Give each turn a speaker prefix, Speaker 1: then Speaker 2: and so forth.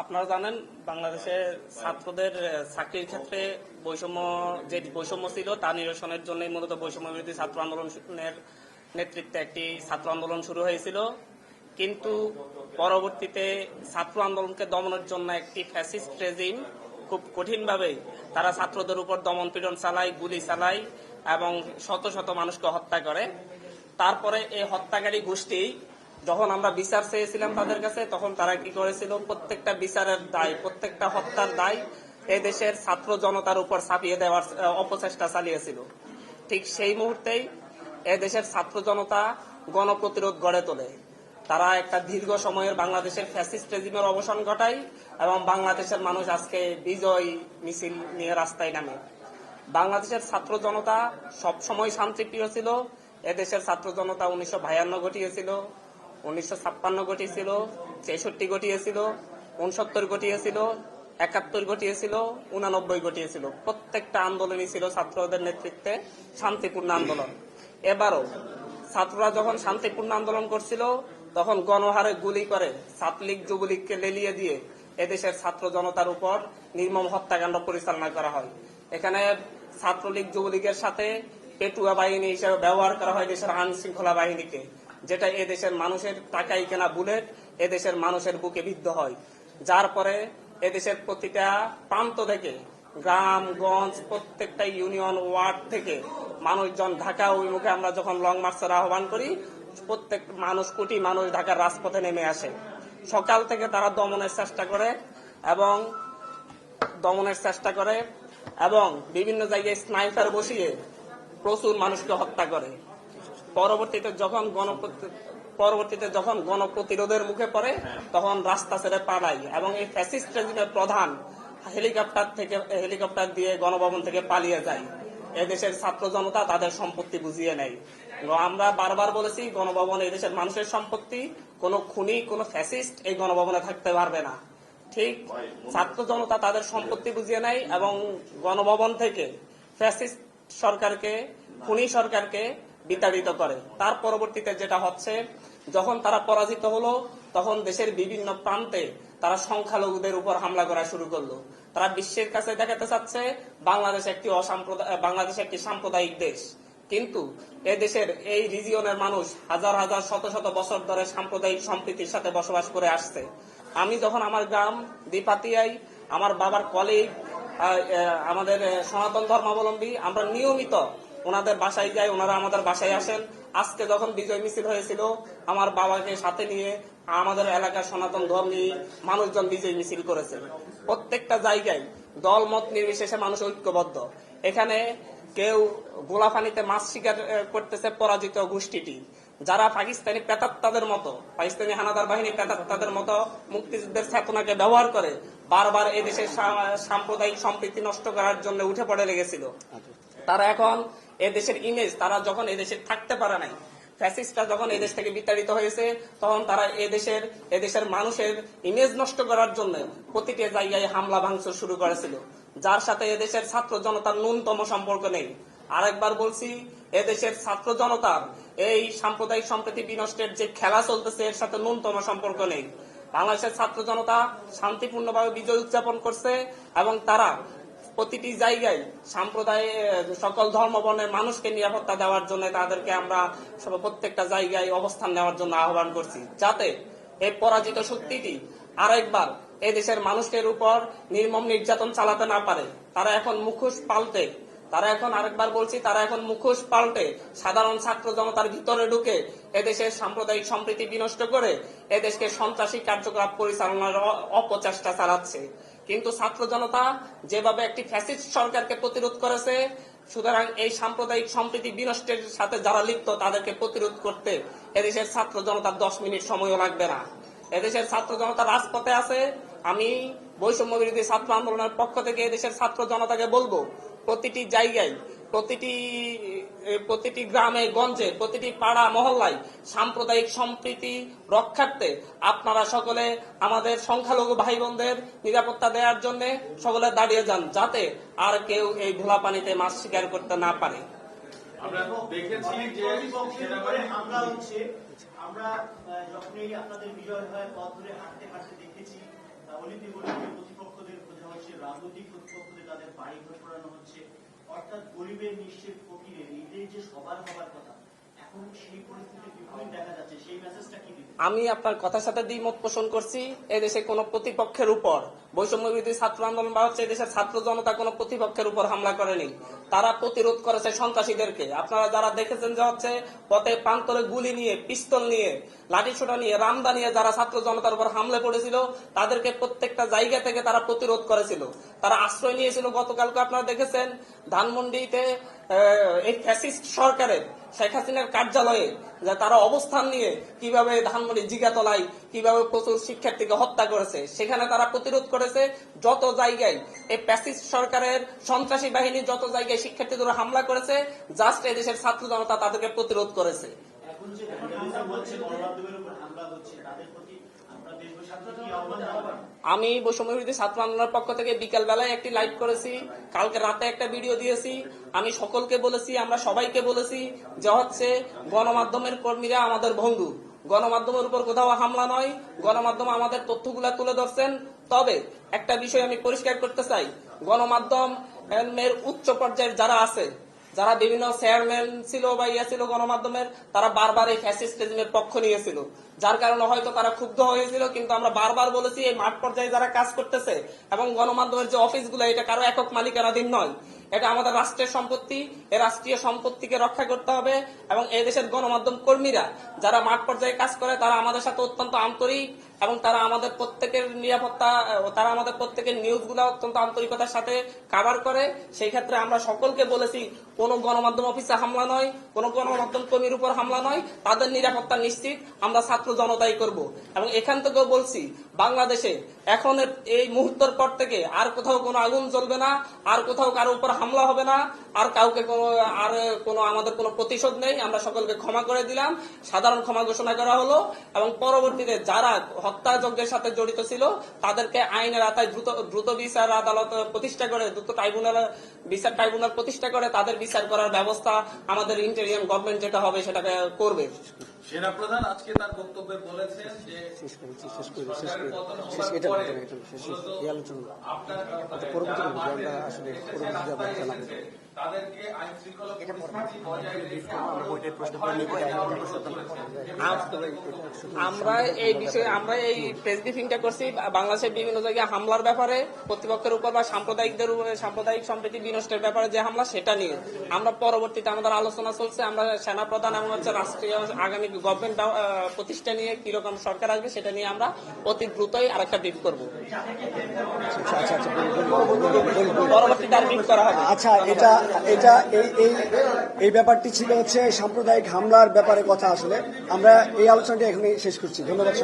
Speaker 1: আপনারা জানেন বাংলাদেশে ছাত্রদের চাকরির ক্ষেত্রে বৈষম্য ছিল তা নিরসনের জন্যই মূলত বৈষম্য বিরোধী ছাত্র আন্দোলনের নেতৃত্বে একটি ছাত্র আন্দোলন শুরু হয়েছিল। কিন্তু পরবর্তীতে ছাত্র আন্দোলনকে দমনের জন্য একটি ফ্যাসিস্ট রেজিম খুব কঠিনভাবে তারা ছাত্রদের উপর দমন পীড়ন চালায়, গুলি চালায় এবং শত শত মানুষকে হত্যা করে। তারপরে এই হত্যাকারী গোষ্ঠী যখন আমরা বিচার চেয়েছিলাম তাদের কাছে, তখন তারা কি করেছিল, প্রত্যেকটা বিচারের দায়, প্রত্যেকটা হত্যার দায় এই দেশের ছাত্র জনতার উপর চাপিয়ে দেওয়ার অপচেষ্টা চালিয়েছিল। ঠিক সেই মুহূর্তেই এই দেশের ছাত্র জনতা গণপ্রতিরোধ গড়ে তোলে। তারা একটা দীর্ঘ সময়ের বাংলাদেশের ফ্যাসিস্ট রেজিমের অবসান ঘটায় এবং বাংলাদেশের মানুষ আজকে বিজয় মিছিল নিয়ে রাস্তায় নামে। বাংলাদেশের ছাত্র জনতা সবসময় শান্তিপ্রিয় ছিল। এদেশের ছাত্র জনতা 1952 ঘটিয়েছিল, 1956 ঘটিয়েছিল, 63 ঘটিয়েছিল, 69 ঘটিয়েছিল, 71 ঘটিয়েছিল, 89 ঘটিয়েছিল। প্রত্যেকটা আন্দোলনই ছিল ছাত্রদের নেতৃত্বে শান্তিপূর্ণ আন্দোলন। এবারও ছাত্ররা যখন শান্তিপূর্ণ আন্দোলন করছিল তখন গণহারে গুলি করে ছাত্রলীগ যুবলীগকে লেলিয়ে দিয়ে এদেশের ছাত্র জনতার উপর নির্মম হত্যাকাণ্ড পরিচালনা করা হয়। এখানে ছাত্রলীগ যুবলীগের সাথে পেটুয়া বাহিনী হিসেবে ব্যবহার করা হয় দেশের আইন শৃঙ্খলা বাহিনীকে, যেটা এদেশের মানুষের টাকায় কেনা বুলেট এদেশের মানুষের বুকে বিদ্ধ হয়। যার পরে এদেশের প্রতিটা প্রান্ত থেকে, গ্রামগঞ্জ, প্রত্যেকটা ইউনিয়ন ওয়ার্ড থেকে মানুষজন ঢাকা অভিমুখে আমরা যখন লং মার্চের আহ্বান করি, প্রত্যেক মানুষ, কোটি মানুষ ঢাকার রাজপথে নেমে আসে। সকাল থেকে তারা দমনের চেষ্টা করে এবং বিভিন্ন জায়গায় স্নাইপার বসিয়ে প্রচুর মানুষকে হত্যা করে। পরবর্তীতে যখন গণপ্রতিরোধের মুখে পড়ে তখন রাস্তা ছেড়ে পালায় এবং এই ফ্যাসিস্ট রেজিমের প্রধান হেলিকপ্টার দিয়ে গণভবন থেকে পালিয়ে যায়। এদেশের ছাত্র জনতা তাদের সম্পত্তি বুঝিয়ে নেয়। আমরা বারবার বলেছি, গণভবন এদেশের মানুষের সম্পত্তি। কোনো খুনি, কোনো ফ্যাসিস্ট এই গণভবনে থাকতে পারবে না। ঠিক ছাত্র জনতা তাদের সম্পত্তি বুঝিয়ে নেয় এবং গণভবন থেকে ফ্যাসিস্ট সরকারকে, খুনি সরকারকে বিতাড়িত করে। তার পরবর্তীতে যেটা হচ্ছে, যখন তারা পরাজিত হলো তখন দেশের বিভিন্ন প্রান্তে তারা সংখ্যালঘুদের উপর হামলা করা শুরু করলো। তারা বিশ্বের কাছে দেখাতে চাচ্ছে বাংলাদেশ একটি সাম্প্রদায়িক দেশ। কিন্তু এদেশের এই রিজিয়নের মানুষ হাজার হাজার শত শত বছর ধরে সাম্প্রদায়িক সম্প্রীতির সাথে বসবাস করে আসছে। আমি যখন আমার গ্রাম দ্বিপাতিয়ায় আমার বাবার কলিগ, আমাদের সনাতন ধর্মাবলম্বী, আমরা নিয়মিত ওনাদের বাসায় যাই, ওনারা আমাদের বাসায় আসেন। আজকে যখন বিজয় মিছিল হয়েছিল, আমার বাবাকে সাথে নিয়ে আমাদের এলাকার সনাতন ধর্মী মানুষজন বিজয় মিছিল করেছে। প্রত্যেকটা জায়গায় দল মত নির্বিশেষে মানুষ ঐক্যবদ্ধ। এখানে কেউ গোলাপানিতে মাছ শিকার করতেছে পরাজিত গোষ্ঠীটি, যারা পাকিস্তানি প্রেতাত্মাদের মতো, পাকিস্তানি হানাদার বাহিনী প্রেতাত্মাদের মতো মুক্তিযুদ্ধের চেতনাকে ব্যবহার করে বারবার এদেশের সাম্প্রদায়িক সম্প্রীতি নষ্ট করার জন্য উঠে পড়ে লেগেছিল। তারা এখন এদেশের ইমেজ, তারা যখন এদেশে থাকতে পারে নাই, ফ্যাসিস্টরা যখন এদেশ থেকে বিতাড়িত হয়েছে, তখন তারা এদেশের মানুষের ইমেজ নষ্ট করার জন্য প্রতিটি জায়গায় হামলা ভাঙচুর শুরু করেছিল, যার সাথে এদেশের ছাত্র জনতার ন্যূনতম সম্পর্ক নেই। আরেকবার বলছি, এদেশের ছাত্র জনতার এই সাম্প্রদায়িক সম্প্রীতি বিনষ্টের যে খেলা চলতেছে এর সাথে ন্যূনতম সম্পর্ক নেই। বাংলাদেশের ছাত্র জনতা শান্তিপূর্ণভাবে বিজয় উদযাপন করছে এবং তারা প্রতিটি জায়গায় সকল ধর্ম বর্ণের মানুষকে নিরাপত্তা দেওয়ার জন্য তাদেরকে আমরা প্রত্যেকটা জায়গায় অবস্থান নেওয়ার জন্য আহ্বান করছি, যাতে এই পরাজিত শক্তিটি আরেকবার এই দেশের মানুষের উপর নির্মম নির্যাতন চালাতে না পারে। তারা এখন মুখোশ পাল্টে সাধারণ ছাত্র জনতার ভিতরে ঢুকে এদেশের সাম্প্রদায়িক সম্প্রীতি বিনষ্ট করে এদেশকে সন্ত্রাসী কার্যকলাপ পরিচালনার অপচেষ্টা চালাচ্ছে। কিন্তু ছাত্র জনতা যেভাবে একটি ফ্যাসিস্ট সরকারকে প্রতিরোধ করেছে, সুতরাং এই সাম্প্রদায়িক সম্প্রীতি বিনষ্টের সাথে যারা লিপ্ত তাদেরকে প্রতিরোধ করতে এদেশের ছাত্র জনতার 10 মিনিট সময়ও লাগবে না। এদেশের ছাত্র জনতা রাজপথে আছে। আমি বৈষম্য বিরোধী ছাত্র আন্দোলনের পক্ষ থেকে এদেশের ছাত্র জনতাকে বলবো, প্রতিটি জায়গায়, প্রতিটি গ্রামে গঞ্জে, প্রতিটি পাড়া মহল্লায় সাম্প্রদায়িক সম্প্রীতি রক্ষার্থে আপনারা সকলে আমাদের সংখ্যালঘু ভাই বোনদের নিরাপত্তা দেওয়ার জন্য সকলে দাঁড়িয়ে যান, যাতে আর কেউ এই ভোলা পানিতে মাছ শিকার করতে না পারে।
Speaker 2: আমরা দেখেছি যে আমরা যখনই আপনাদের বিজয় হয় পথ ধরে হাঁটতে হাঁটতে দেখেছি
Speaker 3: অলিতে গলিতে প্রতিপক্ষদের বোঝা হচ্ছে, রাজনৈতিক প্রতিপক্ষদের তাদের বাড়ি ঘর করানো হচ্ছে, অর্থাৎ গরিবের নিশ্চিত ফকিরের ঈদের যে সবার হবার কথা, এখন সেই পরিস্থিতি বিপরীত দেখা যাচ্ছে। সেই মেসেজটা কি দিবে?
Speaker 1: আমি আপনার কথার সাথে দ্বিমত পোষণ করছি। এদেশে কোন প্রতিপক্ষের উপর বৈষম্য বিরোধী ছাত্র আন্দোলন বা হচ্ছে দেশের ছাত্র জনতা কোন প্রতিপক্ষের উপর হামলা করেনি, তারা প্রতিরোধ করেছে সন্ত্রাসীদেরকে। আপনারা যারা দেখেছেন যে হচ্ছে পথে প্রান্তরে গুলি নিয়ে, পিস্তল নিয়ে, লাঠিসোঁটা নিয়ে, রামদা নিয়ে যারা ছাত্র জনতার উপর হামলে পড়েছিল, তাদেরকে প্রত্যেকটা জায়গা থেকে তারা প্রতিরোধ করেছিল, তারা আশ্রয় নিয়েছিল। গতকালকে আপনারা দেখেছেন ধানমন্ডিতে এই ফ্যাসিস্ট সরকারের শেখ হাসিনার কার্যালয়ে যে তারা অবস্থান নিয়ে কিভাবে ধানমন্ডি জিগাতলায় কিভাবে প্রচুর শিক্ষার্থীকে হত্যা করেছে, সেখানে তারা প্রতিরোধ করেছে। যত জায়গায় এই ফ্যাসিস্ট সরকারের সন্ত্রাসী বাহিনী যত জায়গায় শিক্ষার্থীদের হামলা করেছে, জাস্ট এই দেশের ছাত্র জনতা তাদেরকে প্রতিরোধ করেছে।
Speaker 3: এখন যে ভ্যান্ডালিজম হচ্ছে, গণমাধ্যমের উপর হামলা হচ্ছে, তাদের প্রতি আপনার দেশবাসীর কি আহ্বান জানাবেন?
Speaker 1: আমি বৈষম্য বিরোধী ছাত্র আন্দোলনের পক্ষ থেকে বিকাল বেলায় একটি লাইভ করেছি, কালকে রাতে একটা ভিডিও দিয়েছি। আমি সকলকে বলেছি, আমরা সবাইকে বলেছি যে হচ্ছে গণমাধ্যমের কর্মীরা আমাদের বন্ধু, গণমাধ্যমের উপর কোথাও হামলা নয়, গণমাধ্যম আমাদের তথ্যগুলা তুলে ধরছেন। তবে একটা বিষয় আমি পরিষ্কার করতে চাই, গণমাধ্যম এর উচ্চ পর্যায়ের যারা আছে, যারা বিভিন্ন চেয়ারম্যান ছিল বা ইয়ে ছিল গণমাধ্যমের, তারা বারবার এই ফ্যাসিস্ট রেজিমের পক্ষ নিয়েছিল, যার কারণে হয়তো তারা ক্ষুব্ধ হয়েছিল। কিন্তু আমরা বারবার বলেছি এই মাঠ পর্যায়ে যারা কাজ করতেছে এবং গণমাধ্যমের যে অফিসগুলো, এটা কারো একক মালিকানাধীন নয়, এটা আমাদের রাষ্ট্রের সম্পত্তি। এই রাষ্ট্রীয় সম্পত্তিকে রক্ষা করতে হবে এবং এই দেশের গণমাধ্যম কর্মীরা যারা মাঠ পর্যায়ে কাজ করে, তারা আমাদের সাথে অত্যন্ত আন্তরিক এবং তারা আমাদের প্রত্যেকের নিরাপত্তা, তারা আমাদের প্রত্যেকের নিউজগুলো অত্যন্ত আন্তরিকতার সাথে কভার করে। সেই ক্ষেত্রে আমরা সকলকে বলেছি কোনো গণমাধ্যম অফিসে হামলা নয়, কোনো গণমাধ্যম কর্মীর উপর হামলা নয়, তাদের নিরাপত্তা নিশ্চিত আমরা ছাত্র জনতাই করব। এবং এখান থেকেও বলছি, বাংলাদেশে এখন এই মুহূর্তের পর থেকে আর কোথাও কোনো আগুন জ্বলবে না, আর কোথাও কারো উপর হামলা হবে না, আর কাউকে কোনো আমাদের কোনো প্রতিশোধ নেই। আমরা সকলকে ক্ষমা করে দিলাম, সাধারণ ক্ষমা ঘোষণা করা হলো এবং পরবর্তীতে যারা হত্যাযজ্ঞের সাথে জড়িত ছিল তাদেরকে আইনের আওতায় দ্রুত বিচার আদালত প্রতিষ্ঠা করে, দ্রুত বিচার ট্রাইব্যুনাল প্রতিষ্ঠা করে তাদের বিচার করার ব্যবস্থা আমাদের ইন্টেরিয়াম গভর্নমেন্ট যেটা হবে সেটাকে করবে।
Speaker 2: সেনাপ্রধান আজকে তার বক্তব্যে বলেছেন যে সরকারের পতন হওয়ার পরে তাদেরকে আইন শৃঙ্খলা পরিস্থিতি বজায় রেখে
Speaker 1: আমরা এই বিষয়ে আমরা এই প্রেস ব্রিফিংটা করছি বাংলাদেশের বিভিন্ন জায়গায় হামলার ব্যাপারে, প্রতিপক্ষের উপর বা সাম্প্রদায়িক সম্প্রীতি বিনষ্টের ব্যাপারে যে হামলা, সেটা নিয়ে আমরা পরবর্তীতে আমাদের আলোচনা চলছে। আমরা সেনাপ্রধান এবং হচ্ছে রাষ্ট্রীয় আগামী গভর্নমেন্ট প্রতিষ্ঠা নিয়ে কিরকম সরকার আসবে সেটা নিয়ে আমরা অতি দ্রুতই আরেকটা ব্রিফ করবো। পরবর্তীতে আর ব্রিফ করা হবে।
Speaker 4: আচ্ছা, এটা এই ব্যাপারটি ছিল হচ্ছে সাম্প্রদায়িক হামলার ব্যাপারে কথা। আসলে আমরা এই আলোচনাটি এখানে শেষ করছি। ধন্যবাদ।